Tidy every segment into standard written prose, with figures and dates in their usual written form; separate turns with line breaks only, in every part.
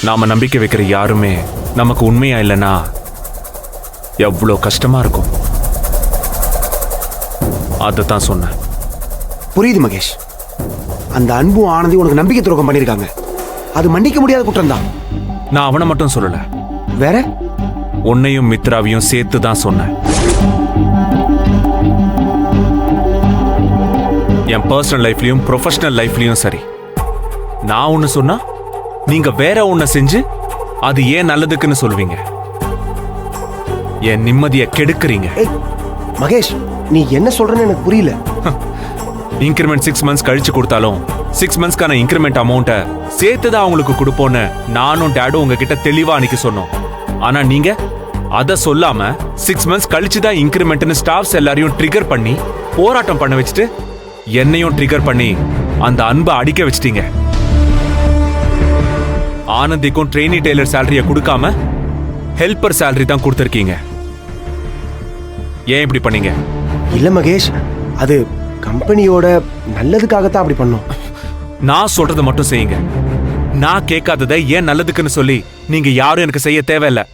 நாம நம்பிக்கை வைக்கிற யாருமே நமக்கு உண்மையா இல்லைன்னா எவ்வளோ கஷ்டமா இருக்கும். அதைத்தான் சொன்னேன்.
புரியுது மகேஷ். அந்த அன்பும் ஆனந்தி உனக்கு நம்பிக்கை துரோகம் பண்ணிருக்காங்க. அது மன்னிக்க முடியாத குற்றம் தான்.
நான் அவனை மட்டும் சொல்லல,
வேற
உன்னையும் மித்ராவையும் சேர்த்து தான் சொன்னேன். என் பர்சனல் லைஃப்லயும் ப்ரொஃபஷனல் லைஃப்லயும் சரி, நான் ஒன்னு சொன்னா நீங்க வேற ஒன்ன செஞ்சு அது ஏன் நல்லதுக்குன்னு சொல்வீங்க. என் நிம்மதியை கெடுக்குறீங்க.
மகேஷ், நீ என்ன சொல்றன்னு எனக்கு புரியல.
இன்கிரிமெண்ட் 6 months கழிச்சு கொடுத்தாலும் 6 monthsக்கான இன்கிரிமெண்ட் அமௌண்ட்டை சேர்த்து தான் அவங்களுக்கு கொடுப்போன்னு நானும் டேடும் உங்ககிட்ட தெளிவா அன்னைக்கு சொன்னோம். ஆனா நீங்க அதை சொல்லாம 6 months கழிச்சு தான் இன்கிரிமெண்ட்னு ஸ்டாஃப்ஸ் எல்லாரையும் ட்ரிகர் பண்ணி போராட்டம் பண்ண வச்சுட்டு என்னையும் ட்ரிகர் பண்ணி அந்த அன்பை அடிக்க வச்சிட்டீங்க. ஆனந்திக்கும் ட்ரெயினி டெய்லர் சேலரியை கொடுக்காம ஹெல்பர் சேலரி தான் கொடுத்துருக்கீங்க. ஏன் இப்படி பண்ணீங்க?
இல்ல மகேஷ், அது கம்பெனியோட நல்லதுக்காகத்தான் அப்படி பண்ணோம்.
நான் சொல்றதை மட்டும் செய்யுங்க. நான் கேட்காததை ஏன் நல்லதுக்குன்னு சொல்லி நீங்க யாரும் எனக்கு செய்ய தேவையில்லை.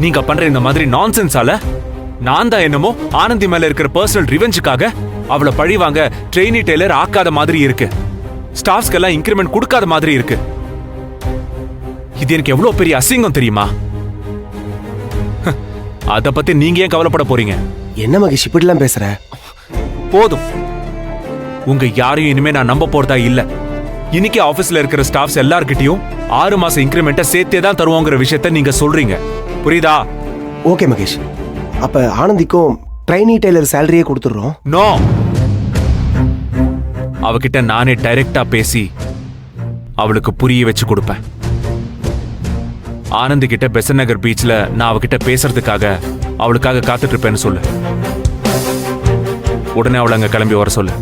நீங்க பண்ற இந்த மாதிரி நான்சென்ஸால நான் தான் என்னமோ ஆனந்தி மேல இருக்கிற பர்சனல் ரிவெஞ்சுக்காக அவளை பழி வாங்க ட்ரெயினி டெய்லர் ஆக்காத மாதிரி இருக்கு. ஸ்டாஃப்ஸ்க்கெல்லாம் இன்கிரிமெண்ட் கொடுக்காத மாதிரி இருக்கு. இது எனக்கு எவ்வளவு பெரிய அசிங்கம் தெரியுமா? அத பத்தி நீங்க ஏன் கவலைப்பட போறீங்க?
என்ன மகேஷ் இப்படிலாம் பேசுற?
போதும். உங்க யாரையும் இனிமே நான் நம்ப போறதா இல்ல. இன்னைக்கு ஆபீஸ்ல இருக்கிற ஸ்டாஃப்ஸ் எல்லார்கிட்டயும் 6 மாசம் இன்கிரிமெண்ட்டை சேர்த்தே தான் தருவோங்கிற விஷயத்த நீங்க சொல்றீங்க. புரியுதா?
ஓகே மகேஷ், அப்ப ஆனந்திக்கும் ட்ரெயினி டெய்லர் சேலரியே கொடுத்துடுறோம்.
நோ, அவகிட்ட நானே டைரக்டா பேசி அவளுக்கு புரிய வச்சு கொடுப்பேன். ஆனந்தி கிட்ட பெசன் நகர் பீச்ல நான் அவகிட்ட பேசுறதுக்காக அவளுக்காக காத்துட்டு இருப்பேன்னு சொல்லு. உடனே அவளை அங்க கிளம்பி வர சொல்லு.